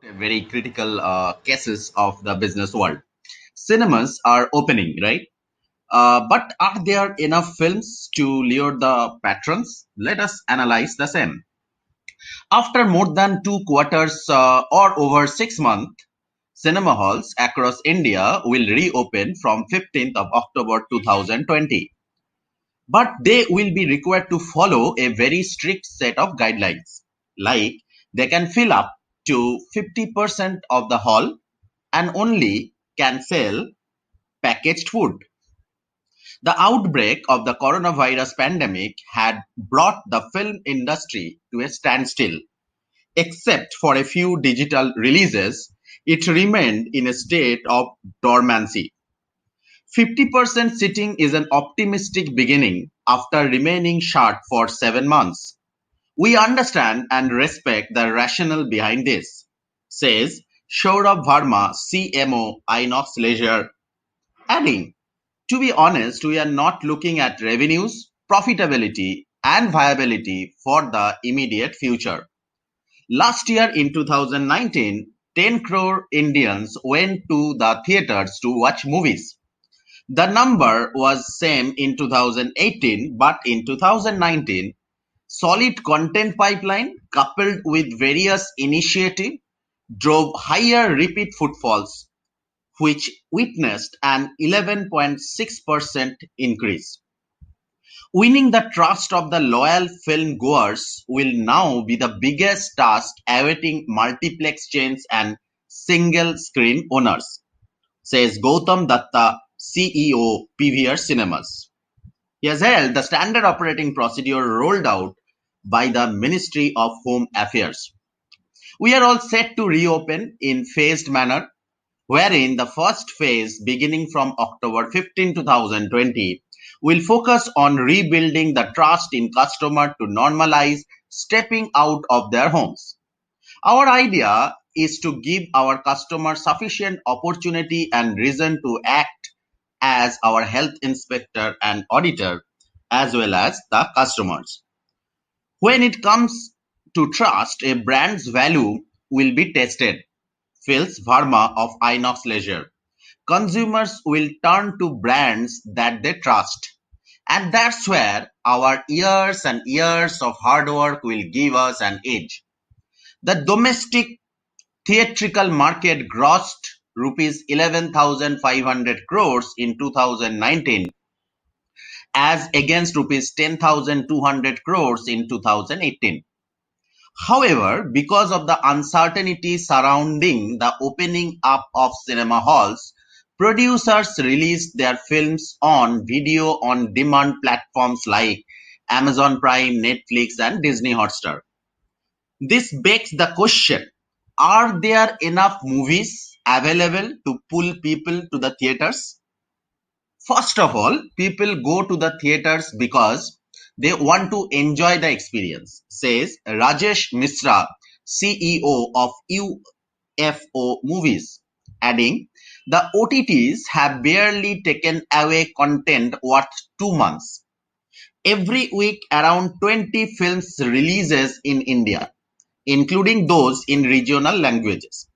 Very critical cases of the business world. Cinemas are opening, right? But are there enough films to lure the patrons? Let us analyze the same. After more than two quarters or over 6 months, cinema halls across India will reopen from 15th of October 2020. But they will be required to follow a very strict set of guidelines. Like they can fill up to 50% of the hall and only can sell packaged food. The outbreak of the coronavirus pandemic had brought the film industry to a standstill. Except for a few digital releases, it remained in a state of dormancy. 50% sitting is an optimistic beginning after remaining shut for 7 months. We understand and respect the rationale behind this, says Saurabh Verma, CMO, Inox Leisure, adding, to be honest, we are not looking at revenues, profitability, and viability for the immediate future. Last year in 2019, 10 crore Indians went to the theaters to watch movies. The number was same in 2018, but in 2019, solid content pipeline coupled with various initiatives drove higher repeat footfalls, which witnessed an 11.6% increase. Winning the trust of the loyal film goers will now be the biggest task awaiting multiplex chains and single screen owners, says Gautam Datta, CEO, PVR Cinemas. He has held the standard operating procedure rolled out by the Ministry of Home Affairs. We are all set to reopen in phased manner, wherein the first phase, beginning from October 15, 2020, will focus on rebuilding the trust in customer to normalize stepping out of their homes. Our idea is to give our customers sufficient opportunity and reason to act as our health inspector and auditor, as well as the customers. When it comes to trust, a brand's value will be tested, feels Verma of Inox Leisure. Consumers will turn to brands that they trust. And that's where our years and years of hard work will give us an edge. The domestic theatrical market grossed rupees 11,500 crores in 2019 as against rupees 10,200 crores in 2018. However, because of the uncertainty surrounding the opening up of cinema halls, producers released their films on video on demand platforms like Amazon Prime, Netflix, and Disney Hotstar. This begs the question, are there enough movies available to pull people to the theaters? First of all, people go to the theaters because they want to enjoy the experience, says Rajesh Misra, CEO of UFO Movies, adding, the OTTs have barely taken away content worth 2 months. Every week, around 20 films releases in India, including those in regional languages.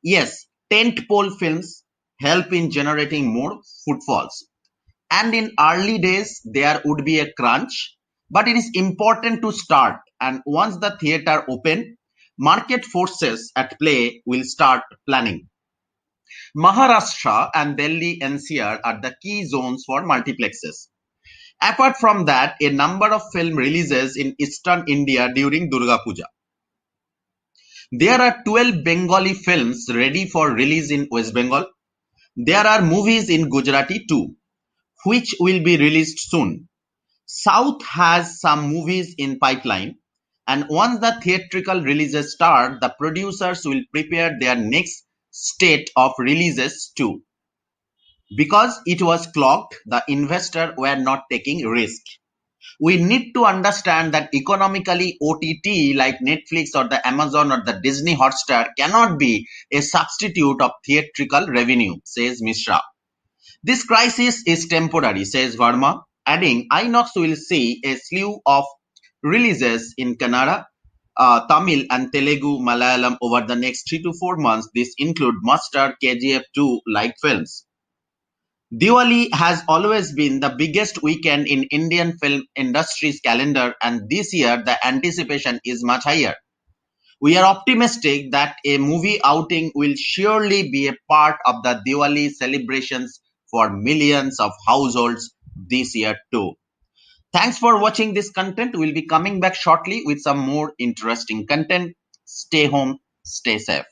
Yes, tentpole films help in generating more footfalls, and in early days there would be a crunch, but it is important to start, and once the theater open, market forces at play will start planning. Maharashtra and Delhi NCR are the key zones for multiplexes. Apart from that, a number of film releases in eastern India during Durga Puja. There are 12 Bengali films ready for release in West Bengal. There are movies in Gujarati too, which will be released soon. South has some movies in pipeline, and once the theatrical releases start, the producers will prepare their next state of releases too. Because it was clogged, the investors were not taking risk. We need to understand that economically OTT like Netflix or the Amazon or the Disney Hotstar cannot be a substitute of theatrical revenue, says Mishra. This crisis is temporary, says Verma, adding Inox will see a slew of releases in Kannada, Tamil and Telugu, Malayalam over the next 3 to 4 months. This include Master, KGF 2 like films. Diwali has always been the biggest weekend in Indian film industry's calendar, and this year the anticipation is much higher. We are optimistic that a movie outing will surely be a part of the Diwali celebrations for millions of households this year too. Thanks for watching this content. We'll be coming back shortly with some more interesting content. Stay home, stay safe.